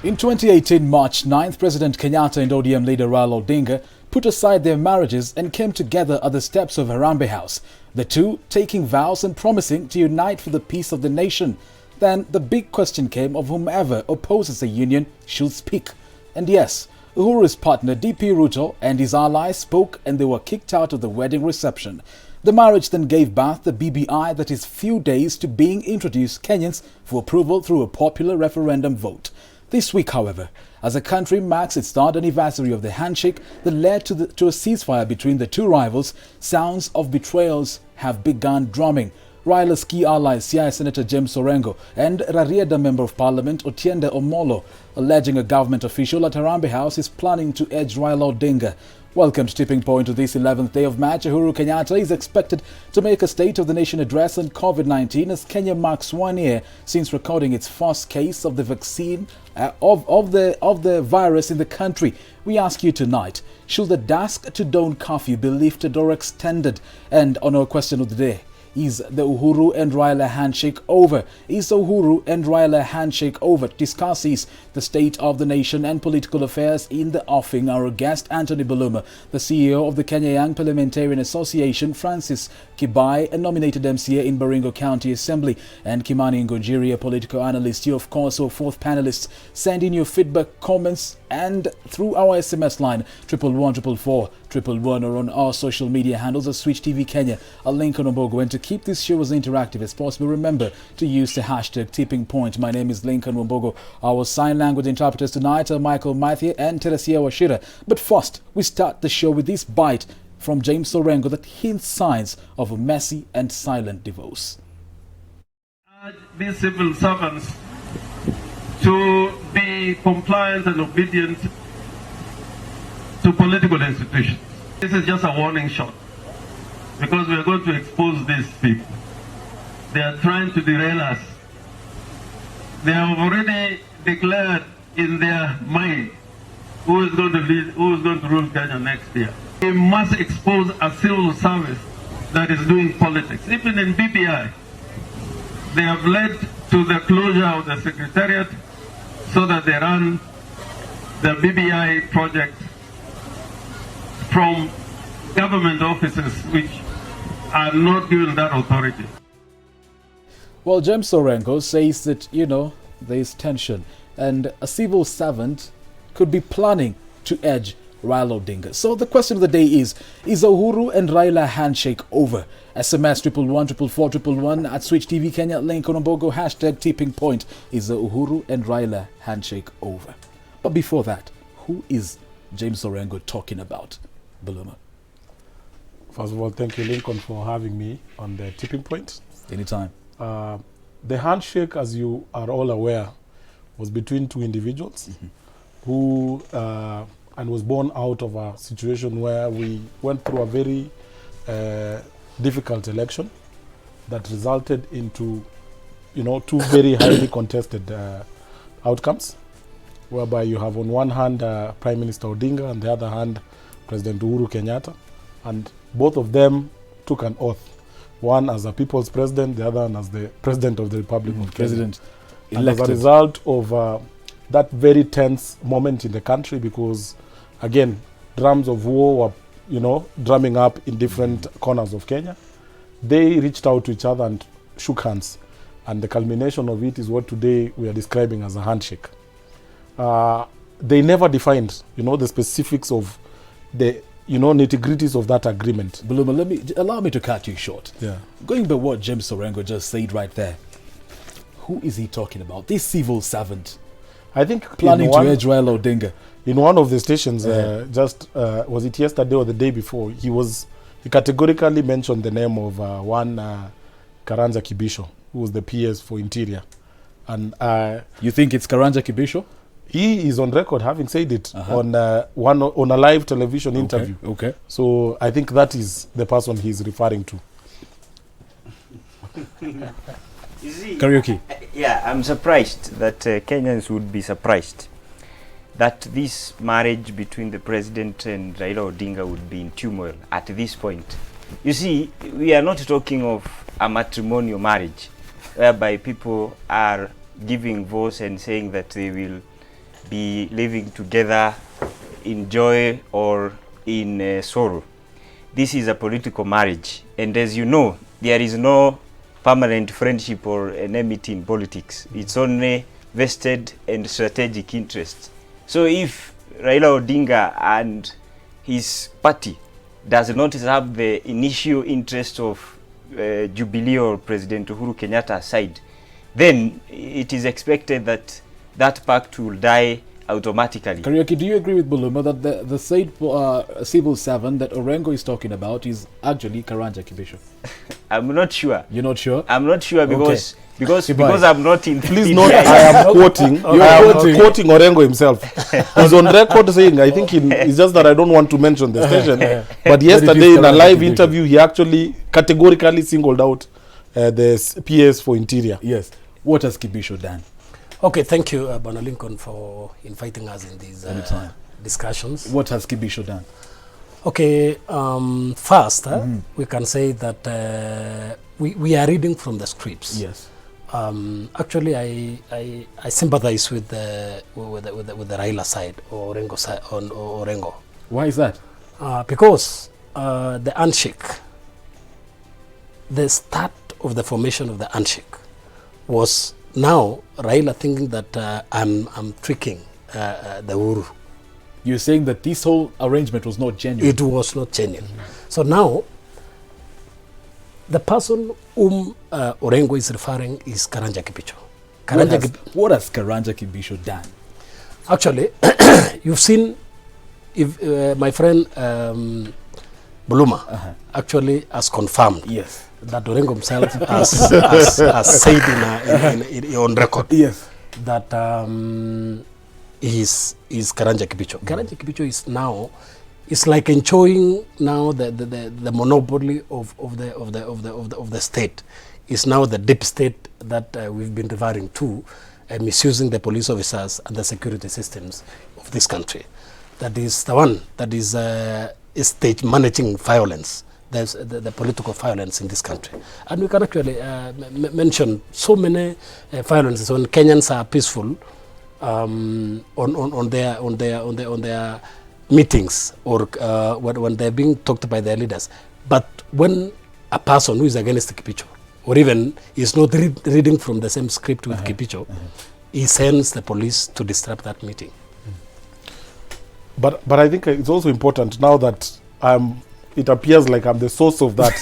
In 2018, March 9th, President Kenyata and ODM leader Raila Odinga put aside their marriages and came together at the steps of Harambee House, the two taking vows and promising to unite for the peace of the nation. Then the big question came of whomever opposes the union should speak. And yes, Uhuru's partner DP Ruto and his allies spoke and they were kicked out of the wedding reception. The marriage then gave birth the BBI that is few days to being introduced Kenyans for approval through a popular referendum vote. This week, however, as the country marks its third anniversary of the handshake that led to a ceasefire between the two rivals, sounds of betrayals have begun drumming. Raila's key allies, Siaya Senator James Orengo and Rarieda Member of Parliament Otiende Amollo, alleging a government official at Harambee House is planning to edge Raila Odinga. Welcome to Tipping Point to this 11th day of March. Uhuru Kenyata is expected to make a State of the Nation address on COVID-19 as Kenya marks 1 year since recording its first case of the vaccine of the virus in the country. We ask you tonight, should the dusk to dawn curfew be lifted or extended? And on our question of the day, is the Uhuru and Raila handshake over? Is the Uhuru and Raila handshake over? To discuss the state of the nation and political affairs in the offing, our guest Anthony Buluma, the CEO of the Kenya Young Parliamentarian Association, Francis Kibai, a nominated MCA in Baringo County Assembly, and Kimani Ngonjiri, a political analyst. You, of course, are fourth panelists. Send in your feedback, comments, and through our SMS line 11144 or on our social media handles at Switch TV Kenya, a link on Wombogo. And to keep this show as interactive as possible, remember to use the hashtag Tipping Point. My name is Lincoln Wombogo. Our sign language interpreters tonight are Michael Mathia and Teresia Washira. But first, we start the show with this bite from James Orengo that hints signs of a messy and silent divorce. These civil servants to be compliant and obedient to political institutions. This is just a warning shot because we are going to expose these people. They are trying to derail us. They have already declared in their mind who is going to lead, who is going to rule Kenya next year. We must expose a civil service that is doing politics. Even in BBI, they have led to the closure of the secretariat so that they run the BBI project from government offices which are not given that authority. Well, James Orengo says that, there is tension and a civil servant could be planning to edge Raila Odinga. So the question of the day is Uhuru and Raila handshake over? SMS 11144 at Switch TV Kenya, link on Wombogo, hashtag Tipping Point. Is the Uhuru and Raila handshake over? But before that, who is James Orengo talking about? Buluma. First of all, thank you, Lincoln, for having me on the Tipping Point. Anytime. The handshake, as you are all aware, was between two individuals who and was born out of a situation where we went through a very difficult election that resulted into, two very highly contested outcomes, whereby you have on one hand Prime Minister Odinga and the other hand President Uhuru Kenyata, and both of them took an oath, one as a people's president, the other one as the president of the Republic of Kenya. And as a result of that very tense moment in the country, because again, drums of war were, drumming up in different corners of Kenya, they reached out to each other and shook hands. And the culmination of it is what today we are describing as a handshake. They never defined, the specifics of the, nitty-gritties of that agreement. Buluma, allow me to cut you short. Yeah. Going by what James Orengo just said right there, who is he talking about? This civil servant. I think planning to edge Raila Odinga. In one of the stations, was it yesterday or the day before, he categorically mentioned the name of one Karanja Kibisho, who was the PS for Interior. And you think it's Karanja Kibisho? He is on record having said it on a live television interview. Okay. So I think that is the person he's referring to. You see, Karaoke. Yeah, I'm surprised that Kenyans would be surprised that this marriage between the president and Raila Odinga would be in turmoil at this point. You see, we are not talking of a matrimonial marriage whereby people are giving vows and saying that they will be living together in joy or in sorrow. This is a political marriage, and as you know, there is no permanent friendship or enmity in politics. It's only vested and strategic interests. So if Raila Odinga and his party does not have the initial interest of Jubilee or President Uhuru Kenyata aside, then it is expected that that pact will die automatically. Kariuki, do you agree with Buluma that the said civil servant that Orengo is talking about is actually Karanja Kibisho? I'm not sure. You're not sure? I'm not sure because Okay. because I'm not in. Please note, I am quoting. I am quoting Orengo himself. He's on record saying, I think it's just that I don't want to mention the station. But yesterday in a live interview, he actually categorically singled out the PS for Interior. Yes. What has Kibisho done? Okay, thank you, Bana Lincoln, for inviting us in these discussions. What has Kibisho done? Okay, first, we can say that we are reading from the scripts. Yes. Actually, I sympathize with the Raila side or Orengo side or Orengo. Why is that? Because the handshake, the start of the formation of the handshake was now Raila thinking that I'm tricking the Uhuru. You're saying that this whole arrangement was not genuine? It was not genuine. So now, the person whom Orengo is referring is Karanja Kibisho. What has Karanja Kibisho done? Actually, you've seen, if my friend Buluma actually has confirmed that Orengo himself has said on record that is Karanja Kibisho. Karanja Kibisho is now like enjoying now the monopoly of the state. Is now the deep state that we've been referring to, misusing the police officers and the security systems of this country. That is the one that is state managing violence. There's the political violence in this country, and we can actually mention so many violences when Kenyans are peaceful on their meetings or when they're being talked by their leaders. But when a person who is against Kibisho or even is not reading from the same script with Kibisho, he sends the police to disrupt that meeting. But I think it's also important now that it appears like I'm the source of that,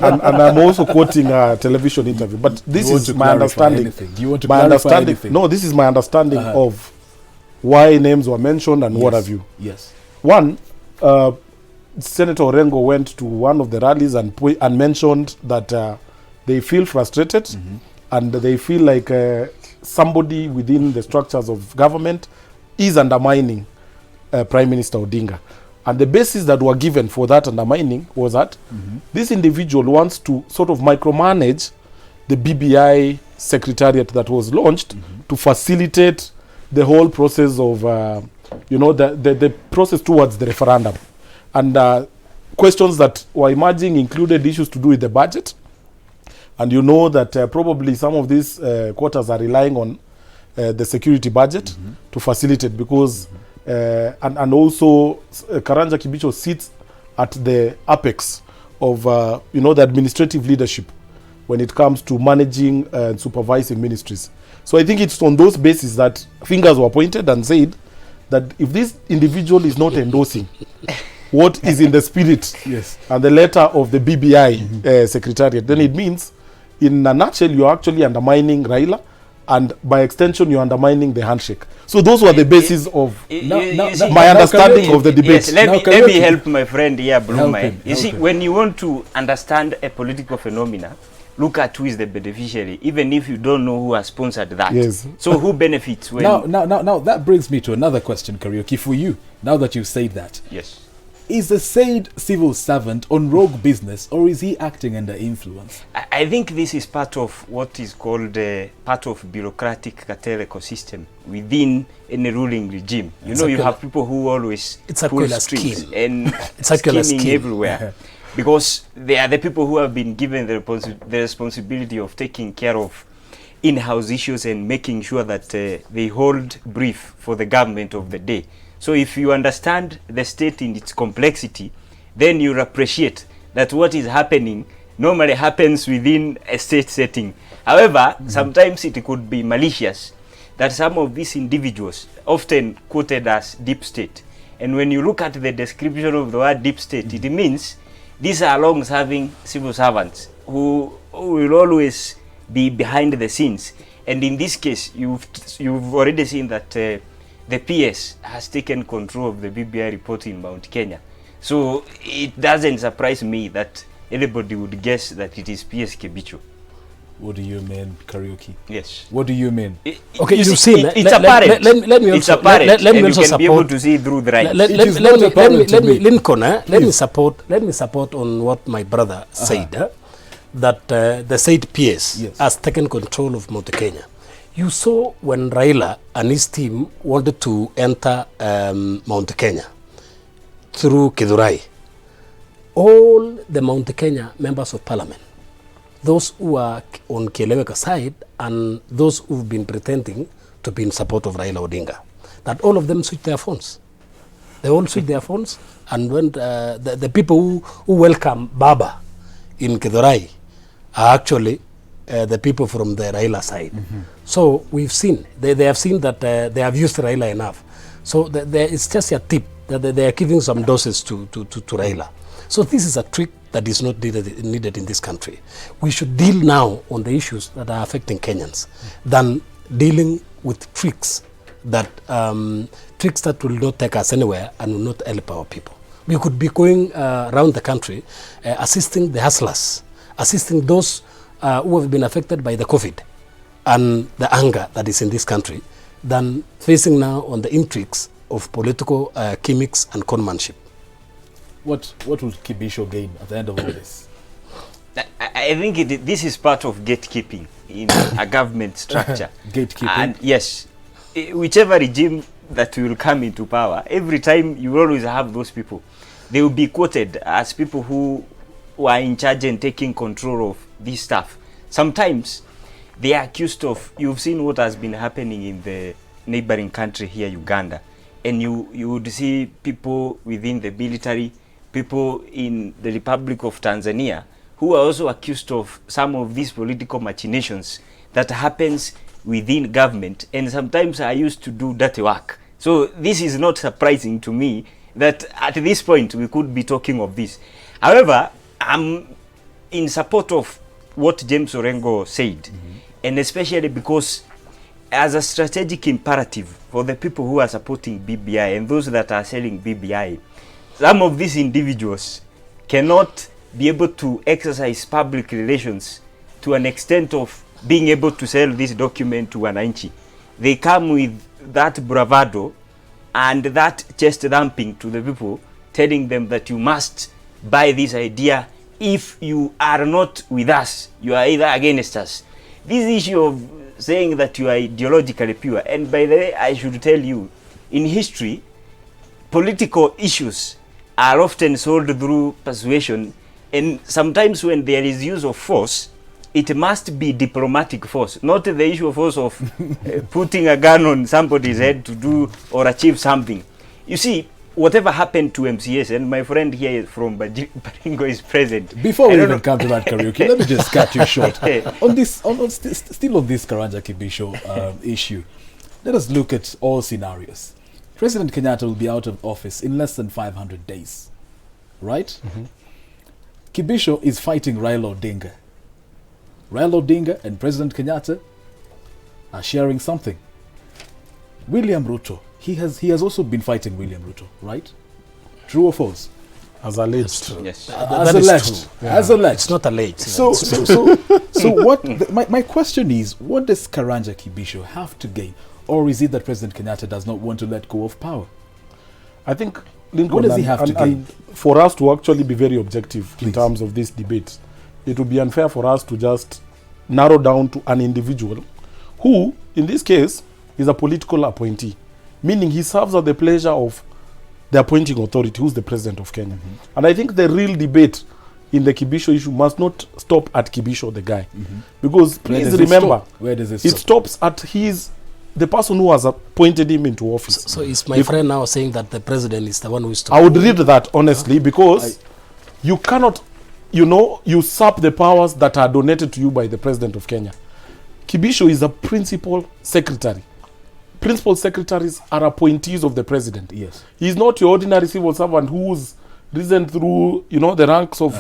and I'm also quoting a television interview. But this is my understanding. Do you want to clarify anything? No, this is my understanding of why names were mentioned and what have you. Yes. One, Senator Orengo went to one of the rallies and mentioned that they feel frustrated and they feel like somebody within the structures of government is undermining Prime Minister Odinga. And the basis that were given for that undermining was that this individual wants to sort of micromanage the BBI secretariat that was launched to facilitate the whole process of, the process towards the referendum. And questions that were emerging included issues to do with the budget. And you know that probably some of these quarters are relying on the security budget to facilitate because and also Karanja Kibisho sits at the apex of the administrative leadership when it comes to managing and supervising ministries. So I think it's on those bases that fingers were pointed and said that if this individual is not endorsing what is in the spirit and the letter of the BBI secretariat, then it means in a nutshell you're actually undermining Raila, and by extension you're undermining the handshake. So those were the basis of my understanding of the debate. Yes, let me help my friend here, Bluma. You see, when you want to understand a political phenomena, look at who is the beneficiary, even if you don't know who has sponsored that. Yes. So who benefits when... Now, that brings me to another question, Kariuki, for you, now that you've said that. Yes. Is the said civil servant on rogue business, or is he acting under influence? I think this is part of what is called part of bureaucratic cartel ecosystem within any ruling regime. You know, you have people who always pull strings and scheming everywhere. Because they are the people who have been given the responsibility of taking care of in-house issues and making sure that they hold brief for the government of the day. So if you understand the state in its complexity, then you'll appreciate that what is happening normally happens within a state setting. However, sometimes it could be malicious that some of these individuals, often quoted as deep state, and when you look at the description of the word deep state, it means these are long-serving civil servants who will always be behind the scenes. And in this case, you've already seen that the PS has taken control of the BBI report in Mount Kenya. So it doesn't surprise me that anybody would guess that it is PS Kibicho. What do you mean, Karaoke? Yes. What do you mean? Okay, you've seen it. It's apparent. Let me It's also, apparent. let me and also you can be able support. to see through the right. Let is not apparent to me. Lincoln, let me Please. support on what my brother said, that the state PS Yes. has taken control of Mount Kenya. You saw when Raila and his team wanted to enter Mount Kenya through Kidurai, all the Mount Kenya members of parliament, those who are on Kieleweka side and those who've been pretending to be in support of Raila Odinga, that all of them switched their phones. They all switched their phones and went, the people who welcome Baba in Kidurai are actually the people from the Raila side. So we've seen, they have seen that they have used Raila enough. So there is just a tip that they are giving some doses to Raila. So this is a trick that is not needed in this country. We should deal now on the issues that are affecting Kenyans than dealing with tricks that will not take us anywhere and will not help our people. We could be going around the country assisting the hustlers, assisting those who have been affected by the COVID and the anger that is in this country, than facing now on the intrigues of political gimmicks and conmanship. What will Kibisho gain at the end of all this? I think this is part of gatekeeping in a government structure. Gatekeeping? And yes, whichever regime that will come into power, every time you always have those people. They will be quoted as people who are in charge and taking control of this stuff. Sometimes they are accused of, you've seen what has been happening in the neighboring country here, Uganda, and you would see people within the military, people in the Republic of Tanzania, who are also accused of some of these political machinations that happens within government, and sometimes are used to do dirty work. So this is not surprising to me that at this point we could be talking of this. However, I'm in support of what James Orengo said, and especially because as a strategic imperative for the people who are supporting BBI and those that are selling BBI, some of these individuals cannot be able to exercise public relations to an extent of being able to sell this document to wananchi. They come with that bravado and that chest thumping to the people, telling them that you must buy this idea. If you are not with us, you are either against us. This issue of saying that you are ideologically pure, and by the way, I should tell you, in history, political issues are often sold through persuasion, and sometimes when there is use of force, it must be diplomatic force, not the issue of force of putting a gun on somebody's head to do or achieve something. You see, whatever happened to MCS, and my friend here from Baringo is present. Before we even come to that, Karaoke, let me just cut you short. On this, still on this Karanja Kibisho issue, let us look at all scenarios. President Kenyatta will be out of office in less than 500 days, right? Kibisho is fighting Raila Odinga. Raila Odinga and President Kenyatta are sharing something. William Ruto, he has also been fighting William Ruto, right? True or false? As alleged. Yes. As alleged. As alleged. It's not alleged. So what? My question is, what does Karanja Kibisho have to gain, or is it that President Kenyatta does not want to let go of power? I think, Lincoln, What does he have to gain? and for us to actually be very objective Please. in terms of this debate, it would be unfair for us to just narrow down to an individual who, in this case, is a political appointee, meaning he serves at the pleasure of the appointing authority, who's the president of Kenya. And I think the real debate in the Kibisho issue must not stop at Kibisho, the guy. Because please remember, where does it it stops at the person who has appointed him into office. So is my friend now saying that the president is the one who is I would read that honestly, because you cannot, usurp the powers that are donated to you by the president of Kenya. Kibisho is a principal secretary. Principal secretaries are appointees of the president. Yes. He is not your ordinary civil servant who's risen through, the ranks of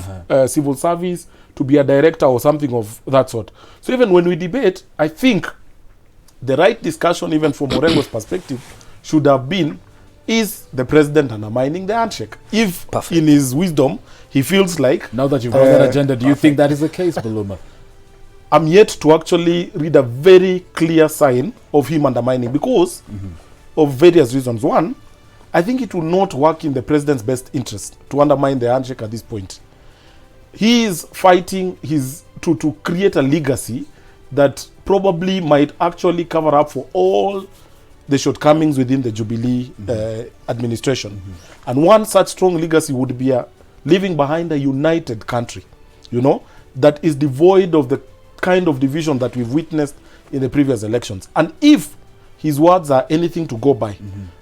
civil service to be a director or something of that sort. So even when we debate, I think the right discussion, even from Orengo's perspective, should have been, is the president undermining the handshake? If in his wisdom, he feels like... Now that you've got that agenda, do you think that is the case, Buluma? I'm yet to actually read a very clear sign of him undermining because of various reasons. One, I think it will not work in the president's best interest to undermine the handshake at this point. He is fighting to create a legacy that probably might actually cover up for all the shortcomings within the Jubilee administration. And one such strong legacy would be leaving behind a united country, that is devoid of the kind of division that we've witnessed in the previous elections. And if his words are anything to go by,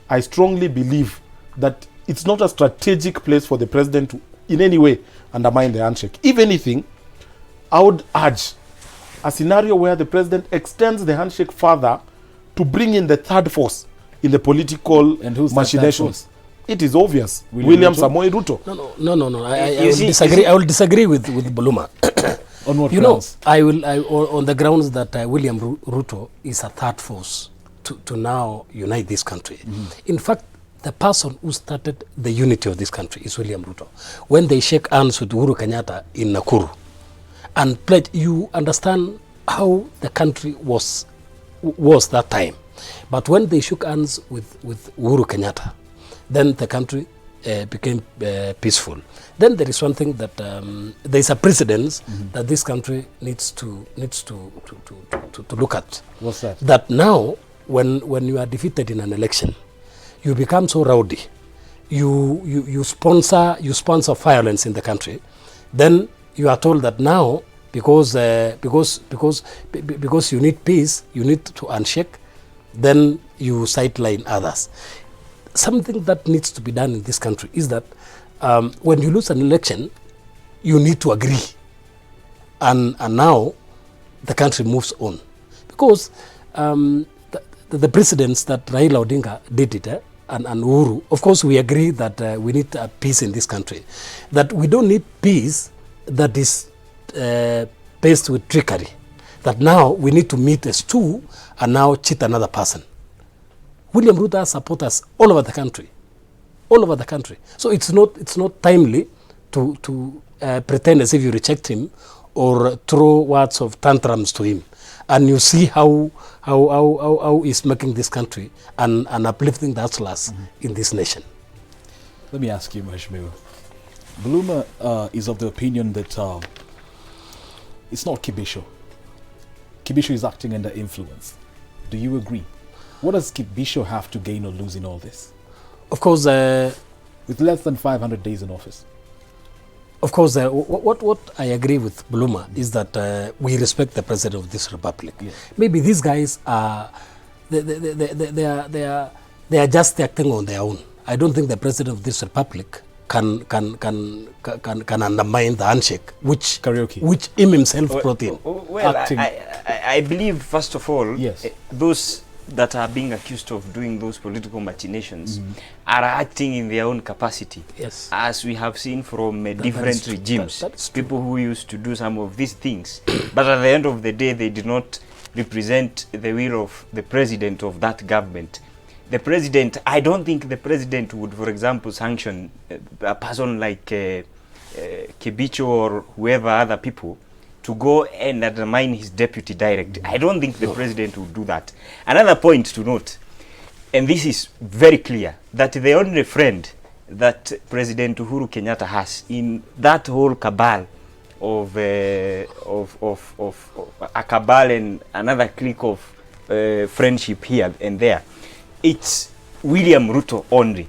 I strongly believe that it's not a strategic place for the president to in any way undermine the handshake. If anything, I would urge a scenario where the president extends the handshake further to bring in the third force in the political machinations. It is obvious. William Samoei Ruto. No. I will disagree with Buluma. On what grounds? On the grounds that William Ruto is a third force to now unite this country. In fact, the person who started the unity of this country is William Ruto. When they shake hands with Uhuru Kenyata in Nakuru and pledge, you understand how the country was that time. But when they shook hands with Uhuru Kenyata, then the country became peaceful. Then there is one thing that there is a precedence that this country needs to look at. What's that? That now, when you are defeated in an election, you become so rowdy, you sponsor violence in the country. Then you are told that now, because you need peace, you need to handshake, then you sideline others. Something that needs to be done in this country is that when you lose an election, you need to agree. And now the country moves on. Because the precedents that Raila Odinga did it, and Uhuru, of course we agree that we need peace in this country. That we don't need peace that is based with trickery. That now we need to meet as two and now cheat another person. William Ruto has supporters all over the country. All over the country. So it's not timely to pretend as if you reject him or throw words of tantrums to him. And you see how he's making this country and uplifting the hustlers in this nation. Let me ask you, Mheshimiwa. Buluma is of the opinion that it's not Kibisho. Kibisho is acting under influence. Do you agree? What does Kibisho have to gain or lose in all this? Of course, with less than 500 days in office. Of course, what I agree with Buluma is that we respect the president of this republic. Yes. Maybe these guys are they are just acting on their own. I don't think the president of this republic can undermine the handshake, which him himself brought in. Well, I believe first of all, yes, those that are being accused of doing those political machinations are acting in their own capacity. Yes. As we have seen from different regimes, people who used to do some of these things, but at the end of the day, they did not represent the will of the president of that government. The president, I don't think the president would, for example, sanction a person like Kibicho or whoever other people to go and undermine his deputy directly. I don't think the president would do that. Another point to note, and this is very clear, that the only friend that President Uhuru Kenyata has in that whole cabal of a cabal and another clique of friendship here and there, it's William Ruto only.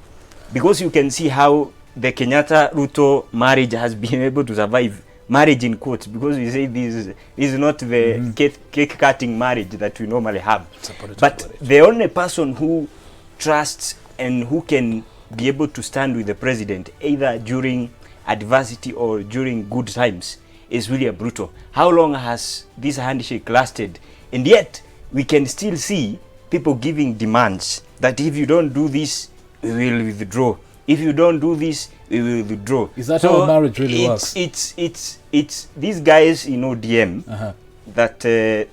Because you can see how the Kenyata-Ruto marriage has been able to survive, marriage in quotes, because we say this is not the cake cutting marriage that we normally have. But the only person who trusts and who can be able to stand with the president either during adversity or during good times is William Ruto. How long has this handshake lasted? And yet we can still see people giving demands that if you don't do this, we will withdraw. If you don't do this, we will withdraw. Is that how marriage really works? It's these guys in ODM that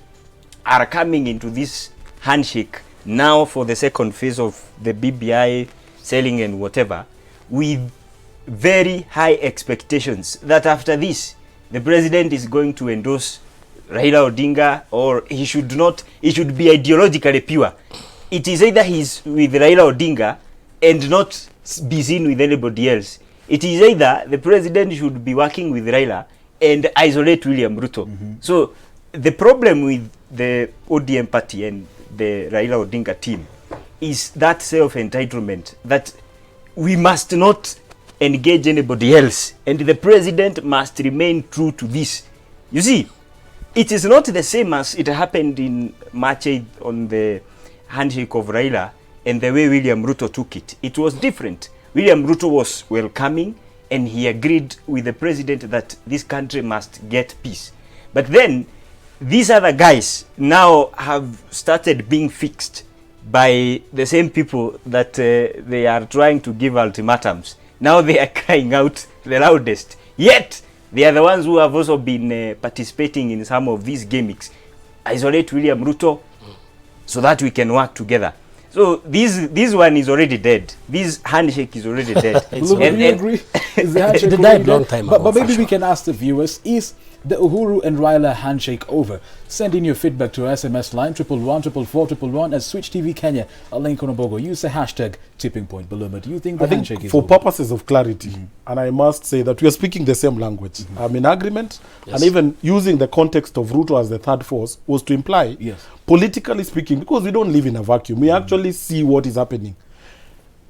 are coming into this handshake now for the second phase of the BBI selling and whatever, with very high expectations that after this, the president is going to endorse Raila Odinga, or he should not, he should be ideologically pure. It is either he's with Raila Odinga and not be seen with anybody else. It is either the president should be working with Raila and isolate William Ruto. So the problem with the ODM party and the Raila Odinga team is that self-entitlement, that we must not engage anybody else and the president must remain true to this. You see, it is not the same as it happened in March 8th on the handshake of Raila and the way William Ruto took it. It was different. William Ruto was welcoming and he agreed with the president that this country must get peace. But then these other guys now have started being fixed by the same people that they are trying to give ultimatums. Now they are crying out the loudest. Yet they are the ones who have also been participating in some of these gimmicks. Isolate William Ruto so that we can work together. So this one is already dead. This handshake is already dead. Look, do you agree? Is the handshake It already died long dead? time But ago, maybe for we sure. can ask the viewers, is the Uhuru and Raila handshake over? Send in your feedback to our SMS line 111 at Switch TV Kenya, a link on Obogo. Use the hashtag tipping point below. But do you think the I think handshake is for over? purposes of clarity, and I must say that we are speaking the same language. I'm in agreement, Yes. and even using the context of Ruto as the third force was to imply, Yes. politically speaking, because we don't live in a vacuum, we actually see what is happening.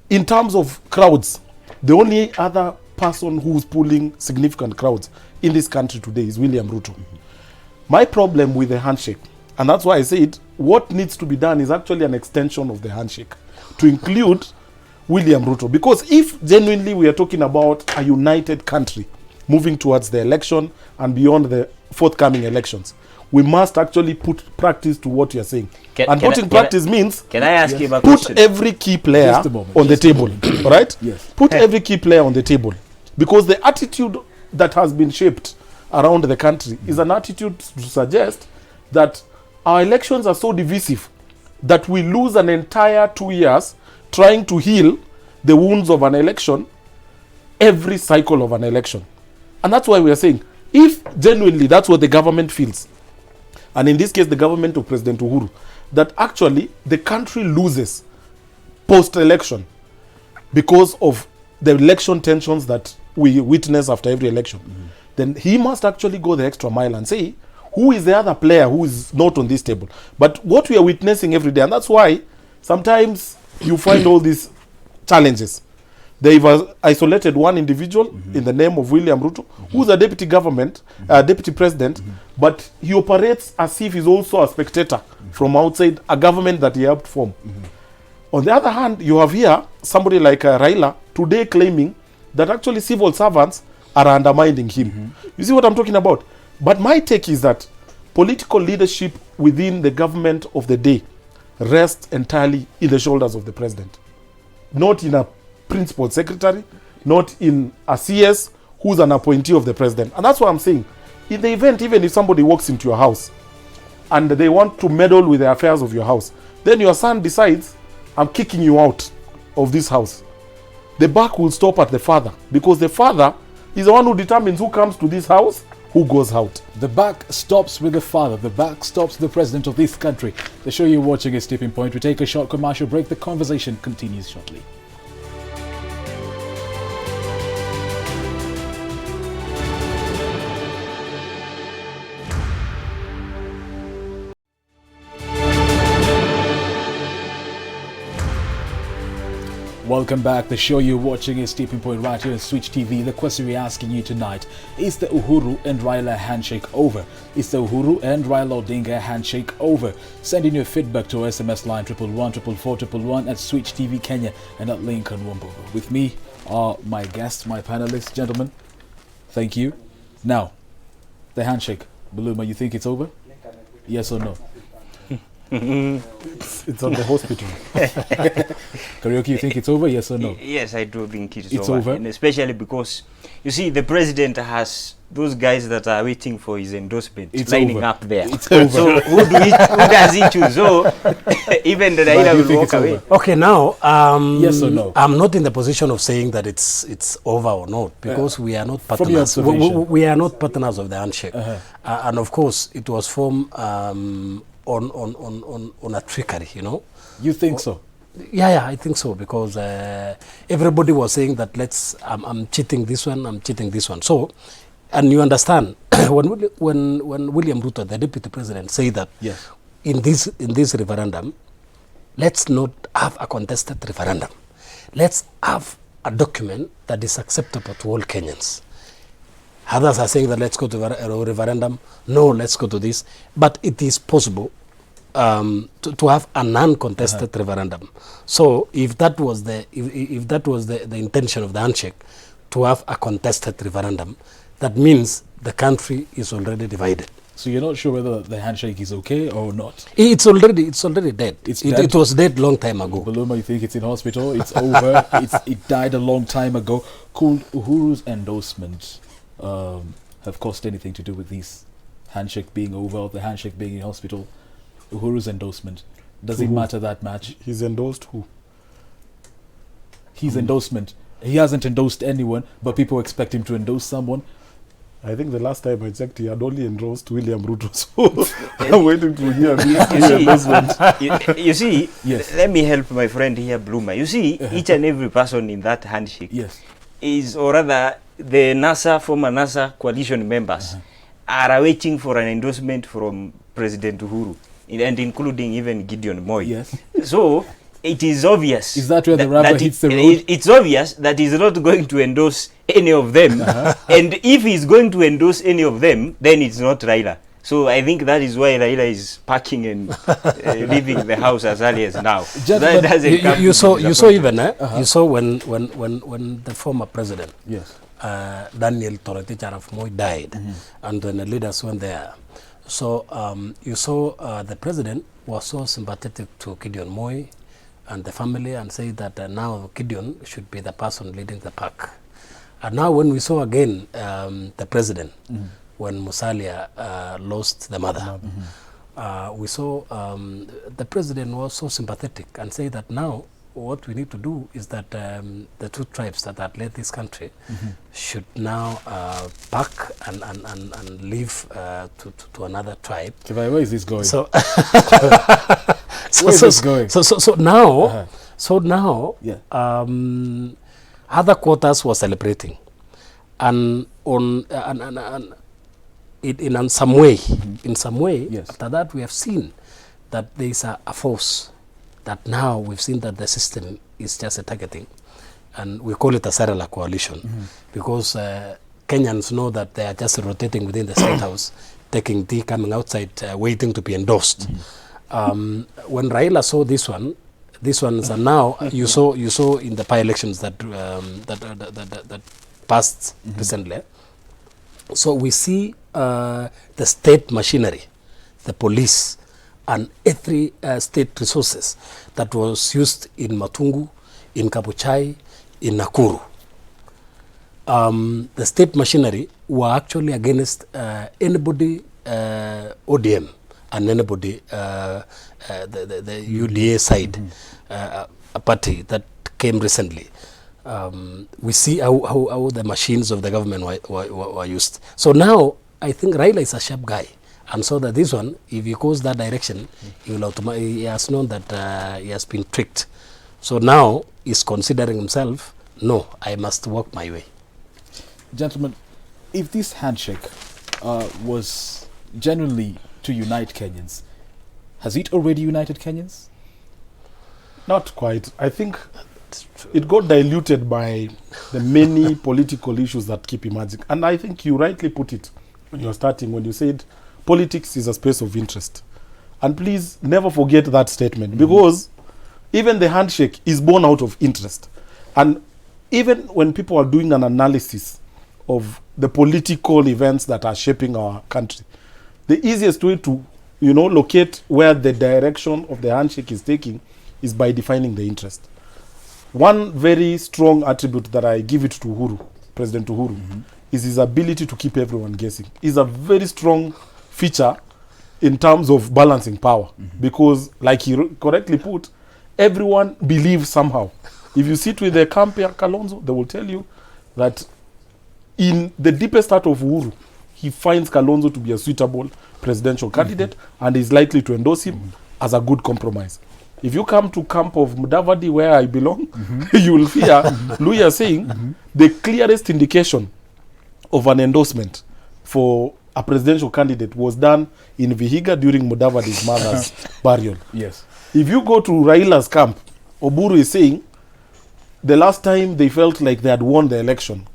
In terms of crowds, the only other person who's pulling significant crowds in this country today is William Ruto. My problem with the handshake, and that's why I said what needs to be done is actually an extension of the handshake to include William Ruto. Because if genuinely we are talking about a united country moving towards the election and beyond the forthcoming elections, we must actually put practice to what you're saying. And putting practice means Can I ask you a put question? every key player Just a moment, on the table. All right? Yes. Put every key player on the table. Because the attitude that has been shaped around the country is an attitude to suggest that our elections are so divisive that we lose an entire 2 years trying to heal the wounds of an election every cycle of an election. And that's why we are saying, if genuinely that's what the government feels, and in this case the government of President Uhuru, that actually the country loses post-election because of the election tensions that we witness after every election, then he must actually go the extra mile and say, who is the other player who is not on this table? But what we are witnessing every day, and that's why sometimes you find all these challenges. They've isolated one individual in the name of William Ruto, who's a deputy deputy president, but he operates as if he's also a spectator from outside a government that he helped form. On the other hand, you have here somebody like Raila today claiming that actually civil servants are undermining him. You see what I'm talking about? But my take is that political leadership within the government of the day rests entirely in the shoulders of the president. Not in a principal secretary, not in a CS who's an appointee of the president. And that's what I'm saying. In the event, even if somebody walks into your house and they want to meddle with the affairs of your house, then your son decides, I'm kicking you out of this house. The buck will stop at the father, because the father is the one who determines who comes to this house, who goes out. The buck stops with the father. The buck stops the president of this country. The show you're watching is Tipping Point. We take a short commercial break. The conversation continues shortly. Welcome back. The show you're watching is Tipping Point right here on Switch TV. The question we're asking you tonight is the Uhuru and Raila handshake over? Is the Uhuru and Raila Odinga handshake over? Send in your feedback to our SMS line 111 at Switch TV Kenya and at Lincoln Wombogo. With me are my guests, my panelists, gentlemen. Thank you. Now, the handshake. Buluma, you think it's over? Yes or no? It's on the hospital. Karaoke, you think it's over? Yes or no? Yes, I do think it's It's over. And especially because, you see, the president has those guys that are waiting for his endorsement It's lining over. up there. It's over. So who does he choose? So even the Why do Raila you will think walk it's away. over? Okay, now, Yes or no? I'm not in the position of saying that it's over or not, because we are not From your partners. observation. We are not partners of the handshake. Uh-huh. And of course, it was formed on a trickery, you know. You think so? Yeah, I think so, because everybody was saying that I'm cheating this one, I'm cheating this one. So, and you understand, when William Ruto, the deputy president, said that Yes. in this referendum, let's not have a contested referendum. Let's have a document that is acceptable to all Kenyans. Others are saying that let's go to a referendum. No, let's go to this. But it is possible to have a non-contested referendum. So if that was the intention of the handshake, to have a contested referendum, that means the country is already divided. So you're not sure whether the handshake is okay or not? It's already dead. It's dead? It was dead long time ago. Buluma, you think it's in hospital? It's over. It died a long time ago. Could Uhuru's endorsement have caused anything to do with this handshake being over or the handshake being in hospital? Uhuru's endorsement. Does it matter that much? He's endorsed who? His endorsement. He hasn't endorsed anyone, but people expect him to endorse someone. I think the last time I checked, he had only endorsed William Ruto. So I'm waiting to hear this You endorsement. you see, Yes. let me help my friend here, Bloomer. You see, each and every person in that handshake Yes. is, or rather, the former NASA coalition members are awaiting for an endorsement from President Uhuru, and including even Gideon Moi. Yes. So it is obvious. Is that where the rubber hits the road? It's obvious that he's not going to endorse any of them. And if he's going to endorse any of them, then it's not Raila. So I think that is why Raila is packing and leaving the house as early as now. Gentlemen, That doesn't come You to saw disappointment. even you saw when the former president Yes. Daniel Toroitich Arap Moi died, and then the leaders went there. So you saw the president was so sympathetic to Gideon Moi and the family, and said that now Gideon should be the person leading the pack. And now when we saw again the president, when Musalia lost the mother, we saw the president was so sympathetic and said that now what we need to do is that the two tribes that had led this country should now pack and leave to another tribe. Where is this going? So, Where is this going? so now, Yeah. other quarters were celebrating, and in some way, Yes. after that we have seen that there is a force that now we've seen that the system is just a targeting, and we call it a Sarala coalition, because Kenyans know that they are just rotating within the State House, taking tea, coming outside, waiting to be endorsed. When Raila saw these ones are now you saw in the by-elections that passed recently. So we see the state machinery, the police, and every state resources that was used in Matungu, in Kabuchai, in Nakuru. The state machinery were actually against anybody ODM and anybody the UDA side, a party that came recently. We see how the machines of the government were used. So now I think Raila is a sharp guy, and so that this one, if he goes that direction, he has known that he has been tricked. So now he's considering himself, no, I must walk my way. Gentlemen, if this handshake was genuinely to unite Kenyans, has it already united Kenyans? Not quite. I think it got diluted by the many political issues that keep emerging. And I think you rightly put it when you were starting, when you said politics is a space of interest. And please never forget that statement, because even the handshake is born out of interest. And even when people are doing an analysis of the political events that are shaping our country, the easiest way to, locate where the direction of the handshake is taking is by defining the interest. One very strong attribute that I give it to Uhuru, President Uhuru, is his ability to keep everyone guessing. Is a very strong feature in terms of balancing power, because, like he correctly put, everyone believes somehow. If you sit with the camp here, Kalonzo, they will tell you that in the deepest heart of Uhuru, he finds Kalonzo to be a suitable presidential candidate and is likely to endorse him as a good compromise. If you come to camp of Mudavadi, where I belong, you will hear Luya saying the clearest indication of an endorsement for a presidential candidate was done in Vihiga during Mudavadi's mother's burial. Yes. If you go to Raila's camp, Oburu is saying the last time they felt like they had won the election,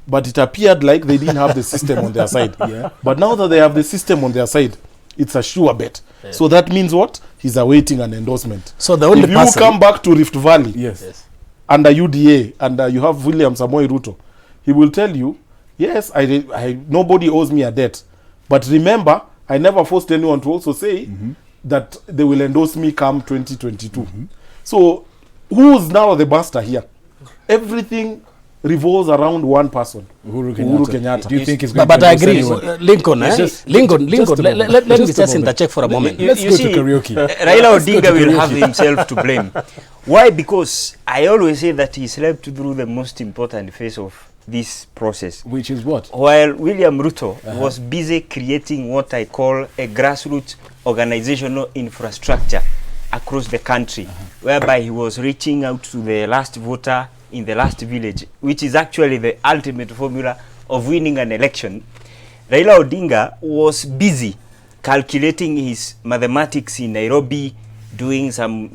but it appeared like they didn't have the system on their side. But now that they have the system on their side, it's a sure bet. So that means what? He's awaiting an endorsement. So the only if you come back to Rift Valley, Yes. under UDA, and you have William Samoei Ruto, he will tell you, yes, nobody owes me a debt. But remember, I never forced anyone to also say that they will endorse me come 2022. So who's now the master here? Everything revolves around one person, Uhuru Kenyata. Do you think he's But going to I endorse agree. anyone? Lincoln, just a moment. let me Just a just moment. interject for a moment. Let's go to karaoke. Raila Let's go Odinga to will karaoke. have himself to blame. Why? Because I always say that he slept through the most important phase of this process. Which is what? While William Ruto was busy creating what I call a grassroots organizational infrastructure across the country, whereby he was reaching out to the last voter in the last village, which is actually the ultimate formula of winning an election. Raila Odinga was busy calculating his mathematics in Nairobi, doing some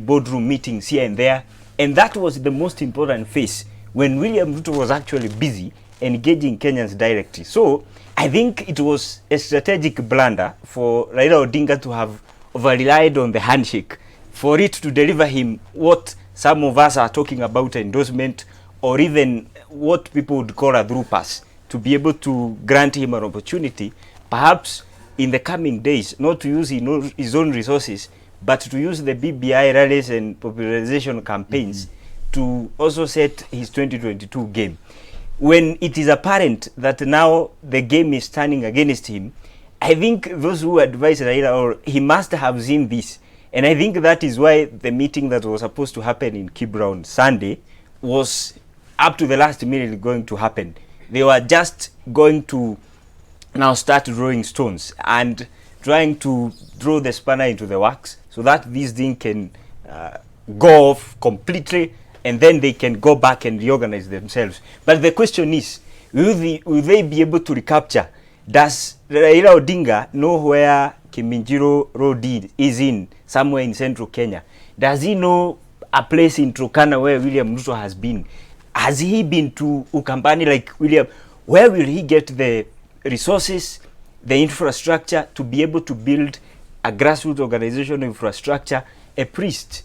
boardroom meetings here and there, and that was the most important phase when William Ruto was actually busy engaging Kenyans directly. So I think it was a strategic blunder for Raila Odinga to have over-relied on the handshake, for it to deliver him what some of us are talking about, endorsement, or even what people would call a through pass, to be able to grant him an opportunity, perhaps in the coming days, not to use his own resources, but to use the BBI rallies and popularization campaigns to also set his 2022 game. When it is apparent that now the game is turning against him, I think those who advise Raila, or he must have seen this. And I think that is why the meeting that was supposed to happen in Kibra on Sunday was up to the last minute going to happen. They were just going to now start drawing stones and trying to throw the spanner into the works so that this thing can go off completely, and then they can go back and reorganize themselves. But the question is, will they be able to recapture? Does Raila Odinga know where Kiminjiro Road is in, somewhere in central Kenya? Does he know a place in Turkana where William Ruto has been? Has he been to Ukambani like William? Where will he get the resources, the infrastructure to be able to build a grassroots organization infrastructure, a priest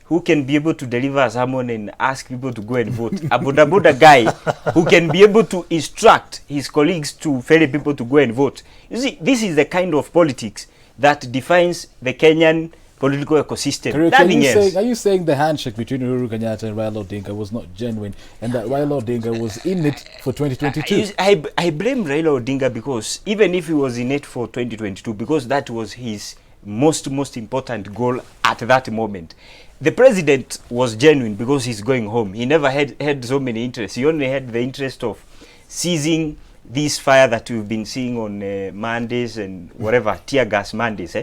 who can be able to deliver a sermon and ask people to go and vote, a boda guy who can be able to instruct his colleagues to ferry people to go and vote? You see, this is the kind of politics that defines the Kenyan political ecosystem. Are you saying the handshake between Uhuru Kenyata and Raila Odinga was not genuine, and that Raila Odinga was in it for 2022? I blame Raila Odinga, because even if he was in it for 2022, because that was his most important goal at that moment. The president was genuine because he's going home. He never had so many interests. He only had the interest of seizing this fire that we've been seeing on Mondays and whatever, tear gas Mondays.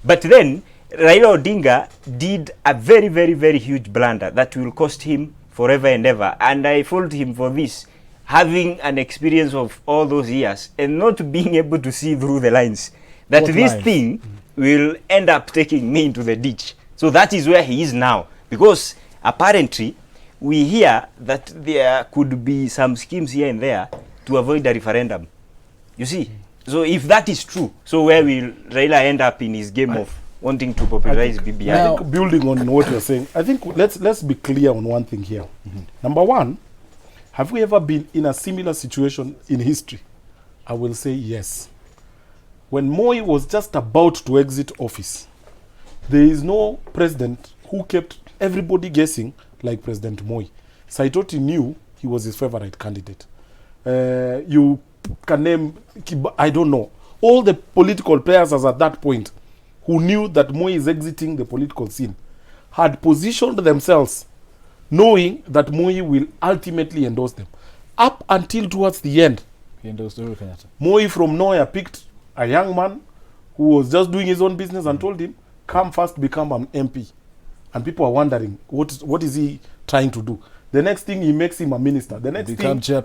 But then Raila Odinga did a very, very, very huge blunder that will cost him forever and ever. And I fault him for this, having an experience of all those years and not being able to see through the lines, that this thing will end up taking me into the ditch. So that is where he is now, because apparently we hear that there could be some schemes here and there to avoid a referendum. You see? So if that is true, so where will Raila end up in his game of wanting to popularize BBI? I think building on what you're saying, I think let's be clear on one thing here. Number one, have we ever been in a similar situation in history? I will say yes. When Moi was just about to exit office, there is no president who kept everybody guessing like President Moi. Saitoti knew he was his favorite candidate. You can name, I don't know, all the political players as at that point who knew that Moi is exiting the political scene had positioned themselves knowing that Moi will ultimately endorse them. Up until towards the end, He endorsed Uhuru Kenyata. Moi from nowhere picked a young man who was just doing his own business and told him, come first, become an MP. And people are wondering, what is he trying to do? The next thing, he makes him a minister. The next Become thing,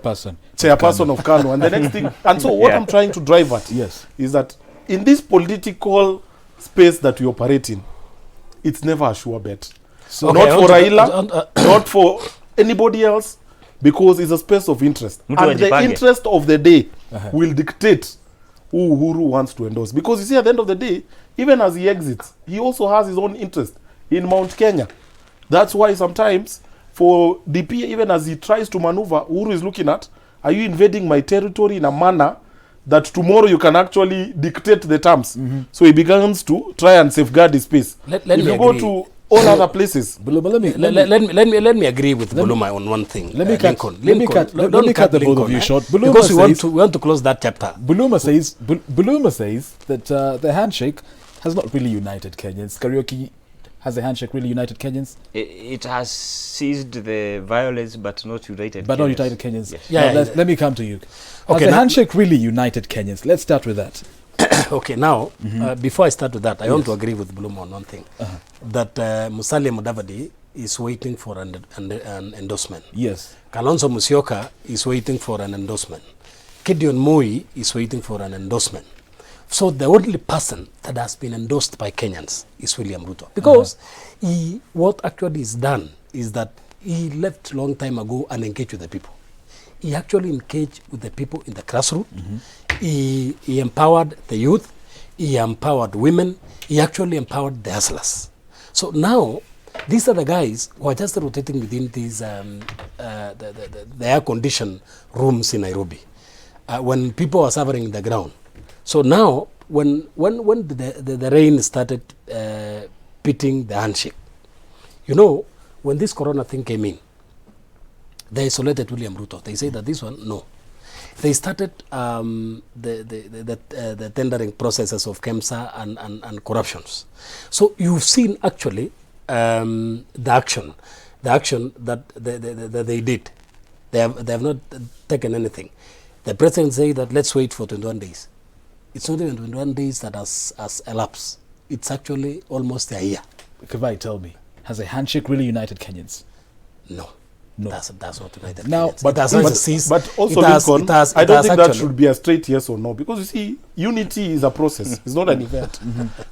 chairperson of Kano. And the next thing, and so what I'm trying to drive at is that in this political space that we operate in, it's never a sure bet. So not for Raila, not for anybody else, because it's a space of interest. And the interest of the day will dictate who Uhuru wants to endorse. Because you see, at the end of the day, even as he exits, he also has his own interest in Mount Kenya. That's why sometimes for DP, even as he tries to maneuver, Uhuru is looking at, are you invading my territory in a manner that tomorrow you can actually dictate the terms? So he begins to try and safeguard his space. Let if me you go agree. to all other places. Let me agree with Buluma on one thing. Let me cut the both of you short. Buluma because we want to close that chapter. Buluma says that the handshake has not really united Kenyans. Karaoke, has the handshake really united Kenyans? It has seized the violence, but not united Kenyans. But not united Kenyans. Yes. Let me come to you. Has the handshake really united Kenyans? Let's start with that. Okay, now, before I start with that, I want to agree with Buluma on one thing. That Musalia Mudavadi is waiting for an endorsement. Yes. Kalonzo Musyoka is waiting for an endorsement. Gideon Moi is waiting for an endorsement. So the only person that has been endorsed by Kenyans is William Ruto. Because what actually is done is that he left long time ago and engaged with the people. He actually engaged with the people in the grassroots. He empowered the youth. He empowered women. He actually empowered the hustlers. So now, these are the guys who are just rotating within these the air-conditioned rooms in Nairobi. When people are suffering in the ground. So now, when the rain started beating the handshake, you know, when this corona thing came in, they isolated William Ruto. They say that this one, no. They started the tendering processes of KEMSA and corruptions. So you've seen actually the action that they did. They have not taken anything. The president say that let's wait for 21 days. It's not even 21 days that has elapsed. It's actually almost a year. Kavai, tell me, has a handshake really united Kenyans? No. That's not united. Now, Kenyans. but also, Lincoln, I don't think that should be a straight yes or no, because you see, unity is a process. It's not an event.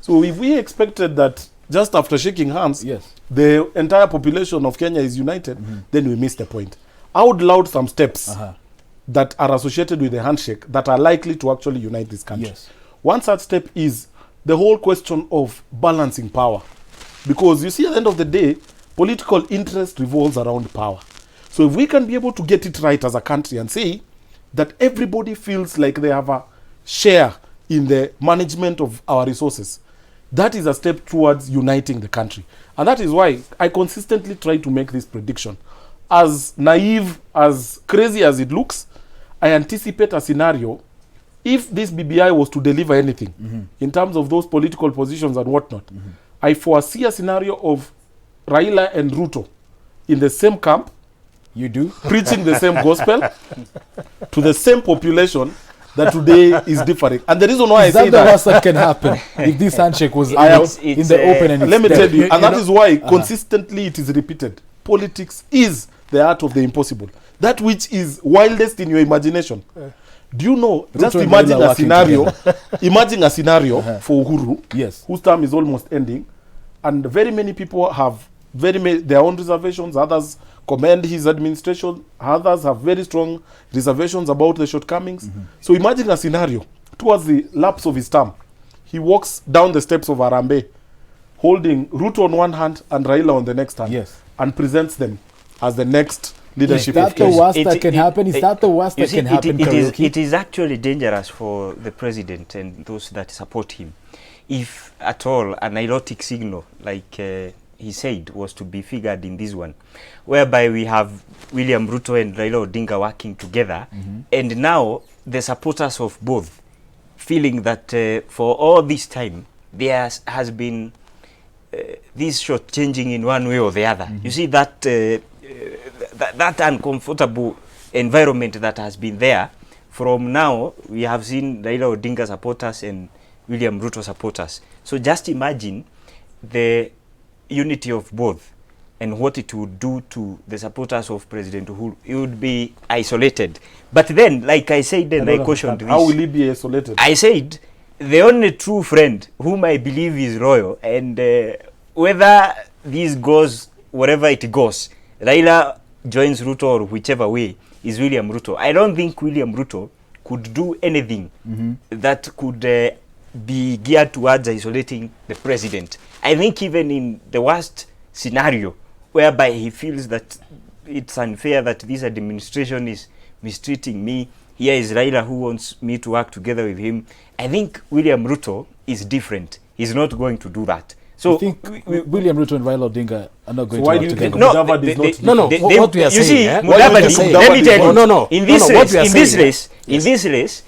So if we expected that just after shaking hands, the entire population of Kenya is united, then we missed the point. I would laud some steps that are associated with the handshake that are likely to actually unite this country. One such step is the whole question of balancing power. Because you see, at the end of the day, political interest revolves around power. So if we can be able to get it right as a country and say that everybody feels like they have a share in the management of our resources, that is a step towards uniting the country. And that is why I consistently try to make this prediction. As naive, as crazy as it looks, I anticipate a scenario, if this BBI was to deliver anything in terms of those political positions and whatnot, I foresee a scenario of Raila and Ruto in the same camp. You do? Preaching the same gospel to the same population that today is differing. And the reason why I say that... the worst that can happen if this handshake was in the open and let me tell you, and that is why consistently it is repeated. Politics is the art of the impossible. That which is wildest in your imagination. Do you know, just imagine a scenario, for Uhuru, whose term is almost ending, and very many people have their own reservations. Others commend his administration. Others have very strong reservations about the shortcomings. So imagine a scenario towards the lapse of his term. He walks down the steps of Harambee, holding Ruto on one hand and Raila on the next hand, Yes. and presents them as the next leadership Is that of the Kenya. worst that can happen? Is that the worst You that see, can happen, Karaoke? it is actually dangerous for the president and those that support him. If at all an nilotic signal, like he said, was to be figured in this one, whereby we have William Ruto and Raila Odinga working together, and now the supporters of both feeling that for all this time there has been this short changing in one way or the other. You see that that uncomfortable environment that has been there. From now, we have seen Raila Odinga supporters and William Ruto supporters. So just imagine the unity of both and what it would do to the supporters of President Uhuru. It would be isolated. But then, like I said, and I cautioned this. How will he be isolated? I said, the only true friend whom I believe is loyal, and whether this goes wherever it goes, Raila joins Ruto or whichever way, is William Ruto. I don't think William Ruto could do anything that could be geared towards isolating the president. I think even in the worst scenario, whereby he feels that it's unfair that this administration is mistreating me, here is Raila who wants me to work together with him, I think William Ruto is different. He's not going to do that. So you think William Ruto and Raila Odinga are not going to Why work do you together? think No, Mudavadi is they- not? What we are you saying, see, eh? What do you Mudavadi, think let me Mudavadi tell you, wants? No, in this what race, we are in this saying, race, in this race,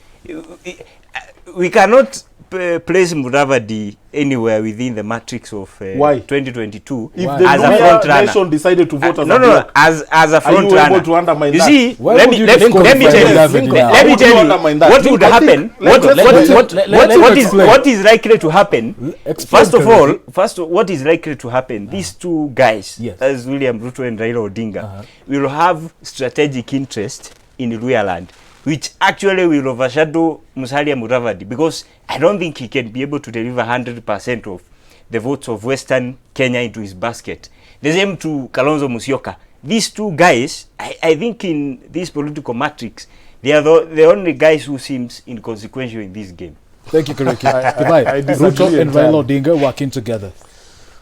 we cannot place Mudavadi anywhere within the matrix of Why? 2022 If Why? the as a front Luhya runner. nation decided to vote as No, a no, bloc, as a are front you runner. able to undermine You that? see, Why let would me you let disqualify me tell you, Mudavadi now? let me How would you tell undermine you that? what would I happen. think- let's explain. What is likely to happen? Explain, First of Karaoke. all, what is likely to happen? These two guys, Yes. as William Ruto and Raila Odinga, will have strategic interest in Luhya land, which actually will overshadow Musalia Mudavadi, because I don't think he can be able to deliver 100% of the votes of Western Kenya into his basket. The same to Kalonzo Musyoka. These two guys, I think in this political matrix, they are the only guys who seems inconsequential in this game. Thank you, Karaoke. Goodbye. I disagree Ruto and entirely. Raila Odinga working together.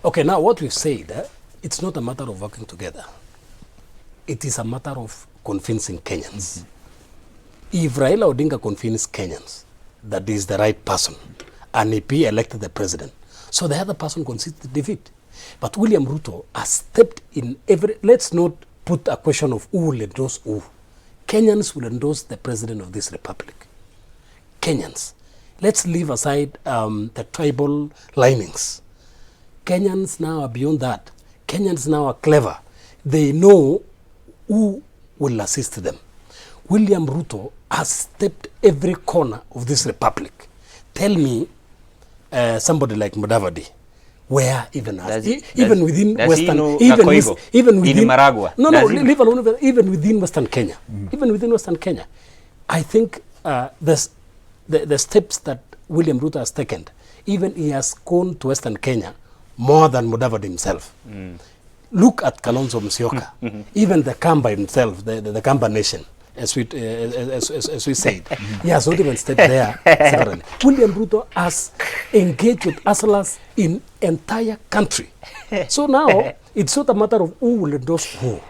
Okay, now what we've said, it's not a matter of working together. It is a matter of convincing Kenyans. If Raila Odinga convinces Kenyans that he is the right person and if he elected the president, so the other person concedes the defeat. But William Ruto has stepped in every, let's not put a question of who will endorse who. Kenyans will endorse the president of this republic. Kenyans. Let's leave aside the tribal linings. Kenyans now are beyond that. Kenyans now are clever. They know who will assist them. William Ruto has stepped every corner of this republic. Tell me somebody like Mudavadi, where even even within Western, even within Maragua. leave alone, even within Western Kenya, even within Western Kenya, I think the steps that William Ruto has taken, even he has gone to Western Kenya more than Mudavadi himself. Look at Kalonzo Musyoka, even the Kamba himself, the Kamba nation, as we said, he has not even stepped there separately. William Ruto has engaged with hustlers in entire country. So now it's not a matter of who will endorse who.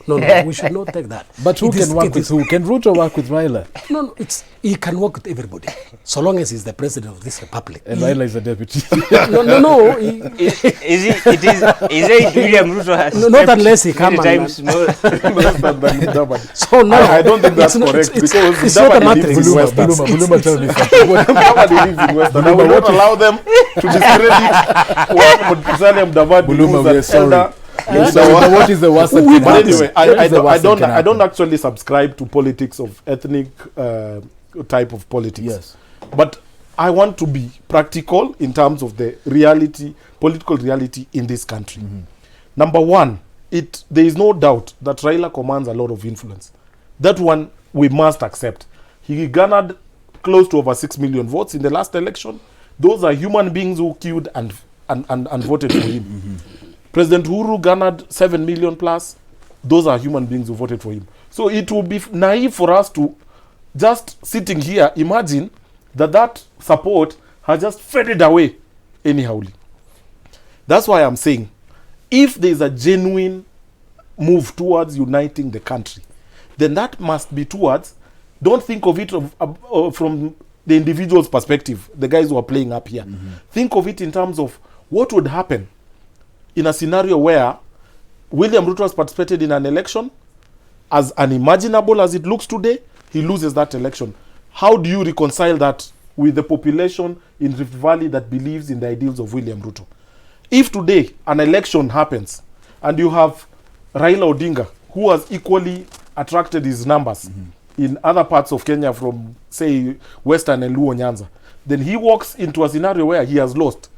No, we should not take that. But who can work with who? Can Ruto work with Raila? No, he can work with everybody, so long as he's the president of this republic. And Raila is a deputy. No. Is it William Ruto has Not unless he come many and- times more. So now I don't think that's it's not- correct, it's because not a Mudavadi lives matrix. in Western. Buluma, tell me something. Mudavadi lives in Western. I will not allow them to discredit what Musalia Mudavadi Buluma, we are who's sorry. an elder. So what is the worst that can But happen? anyway, What is the worst that can I don't happen? actually subscribe to politics of ethnic type of politics. Yes. But I want to be practical in terms of the reality, political reality in this country. Number one, there is no doubt that Raila commands a lot of influence. That one we must accept. He garnered close to over 6 million votes in the last election. Those are human beings who queued and voted for him. President Uhuru garnered 7 million plus. Those are human beings who voted for him. So it would be naive for us to just sitting here imagine that support has just faded away anyhowly. That's why I'm saying, if there is a genuine move towards uniting the country, then that must be towards, don't think of it from the individual's perspective, the guys who are playing up here. Think of it in terms of what would happen in a scenario where William Ruto has participated in an election, as unimaginable as it looks today, he loses that election. How do you reconcile that with the population in Rift Valley that believes in the ideals of William Ruto? If today an election happens and you have Raila Odinga, who has equally attracted his numbers in other parts of Kenya from, say, Western and Luo Nyanza, then he walks into a scenario where he has lost.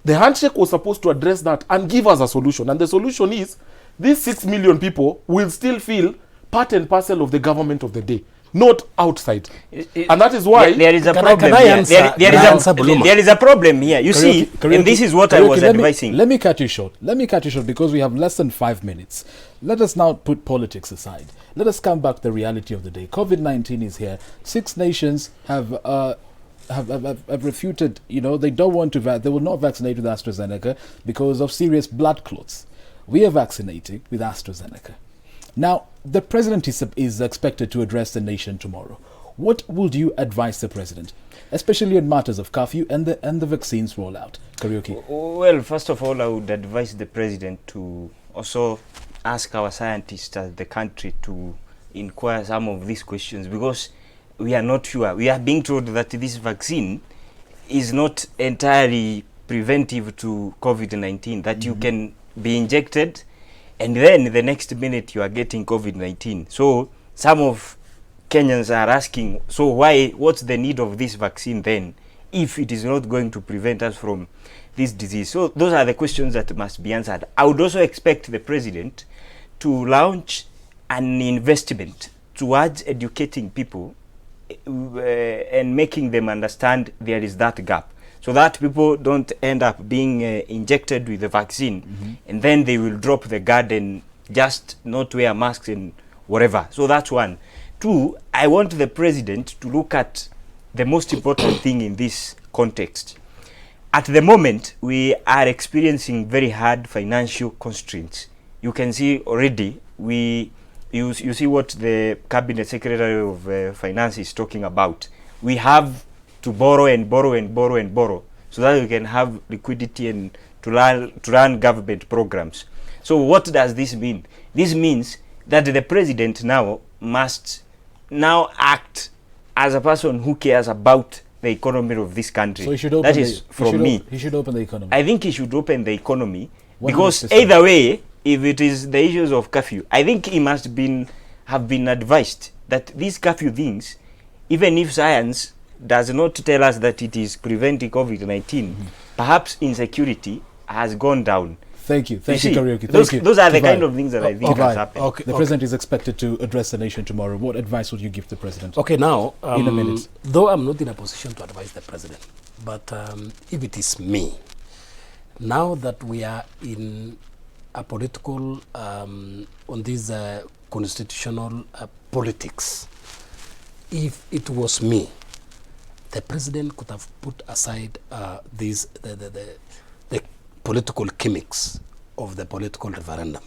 The handshake was supposed to address that and give us a solution. And the solution is, these 6 million people will still feel part and parcel of the government of the day, not outside. And that is why there is a problem can I here. answer- There is a problem here. You see, and this is what I was advising. Let me cut you short. Let me cut you short because we have less than 5 minutes. Let us now put politics aside. Let us come back to the reality of the day. COVID-19 is here. 6 nations have refuted, they don't want to, they will not vaccinate with AstraZeneca because of serious blood clots. We are vaccinating with AstraZeneca. Now, the president is expected to address the nation tomorrow. What would you advise the president, especially in matters of curfew and the vaccines rollout? Karaoke. Well, first of all, I would advise the president to also ask our scientists at the country to inquire some of these questions, because we are not sure. We are being told that this vaccine is not entirely preventive to COVID-19, that you can be injected and then the next minute you are getting COVID-19. So some of Kenyans are asking, so what's the need of this vaccine then, if it is not going to prevent us from this disease? So those are the questions that must be answered. I would also expect the president to launch an investment towards educating people and making them understand there is that gap, so that people don't end up being injected with the vaccine and then they will drop the guard and just not wear masks and whatever. So that's one. Two, I want the president to look at the most important thing in this context. At the moment, we are experiencing very hard financial constraints. You can see already, you see what the Cabinet Secretary of Finance is talking about. We have to borrow and borrow and borrow and borrow so that we can have liquidity and to run government programs. So what does this mean? This means that the president now must act as a person who cares about the economy of this country. So he should open that is from me. He should open the economy. I think he should open the economy 100%. Because either way, if it is the issues of curfew, I think he must have been advised that these curfew things, even if science does not tell us that it is preventing COVID-19, perhaps insecurity has gone down. Thank you, Karaoke. Those are the kind of things that I think has happened. The president is expected to address the nation tomorrow. What advice would you give the president? Okay, now, in a minute. Though I'm not in a position to advise the president, but if it is me, now that we are in a political, on this constitutional politics, if it was me, the president could have put aside the political gimmicks of the political referendum,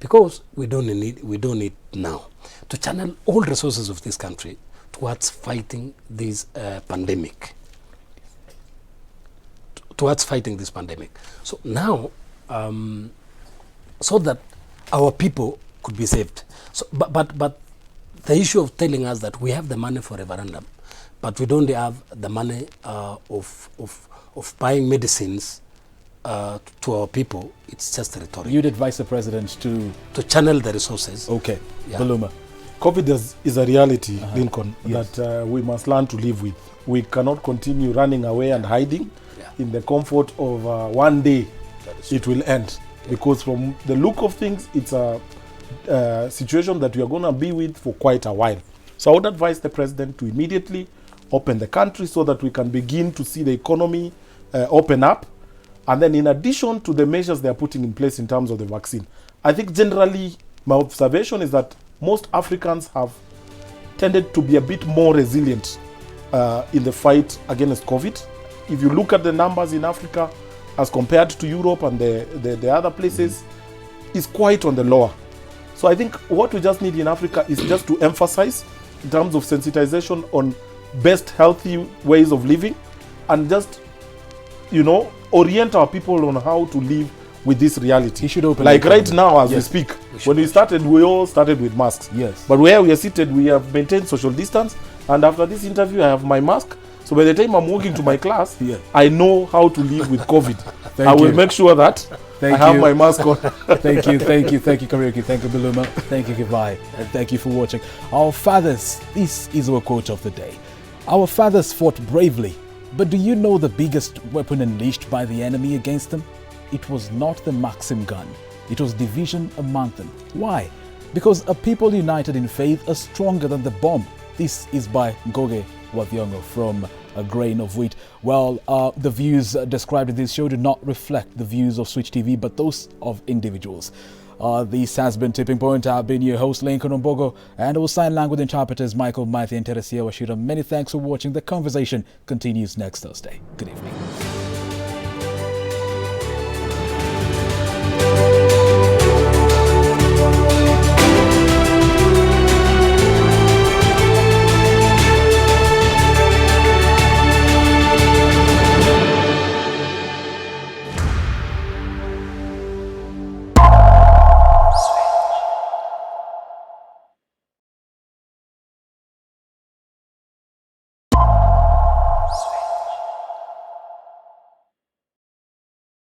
because we don't need now to channel all resources of this country towards fighting this pandemic. So now, so that our people could be saved. So, but the issue of telling us that we have the money for referendum, but we don't have the money of buying medicines to our people, it's just rhetoric. You'd advise the president to channel the resources. Okay, yeah. Baluma. COVID is a reality, Lincoln, yes, that we must learn to live with. We cannot continue running away and hiding in the comfort of one day it will end. Because from the look of things, it's a situation that we are going to be with for quite a while. So I would advise the president to immediately open the country so that we can begin to see the economy open up. And then in addition to the measures they are putting in place in terms of the vaccine, I think generally my observation is that most Africans have tended to be a bit more resilient in the fight against COVID. If you look at the numbers in Africa as compared to Europe and the other places, is quite on the lower. So I think what we just need in Africa is just to emphasize in terms of sensitization on best healthy ways of living, and just, you know, orient our people on how to live with this reality. Like right now as we speak, when we started, we all started with masks. Yes. But where we are seated, we have maintained social distance. And after this interview, I have my mask. So by the time I'm walking to my class, I know how to live with COVID. I will make sure that I have my mask on. Thank you, Kariuki. Thank you, Biluma. Thank you, Kivai. And thank you for watching. Our fathers, this is our quote of the day. Our fathers fought bravely, but do you know the biggest weapon unleashed by the enemy against them? It was not the Maxim gun. It was division among them. Why? Because a people united in faith are stronger than the bomb. This is by Ngoge Wathiongo from A Grain of Wheat. Well, the views described in this show do not reflect the views of Switch TV, but those of individuals. This has been Tipping Point. I've been your host, Lincoln Ombogo, and our sign language interpreters, Michael, Matthew, and Teresia Washira. Many thanks for watching. The conversation continues next Thursday. Good evening.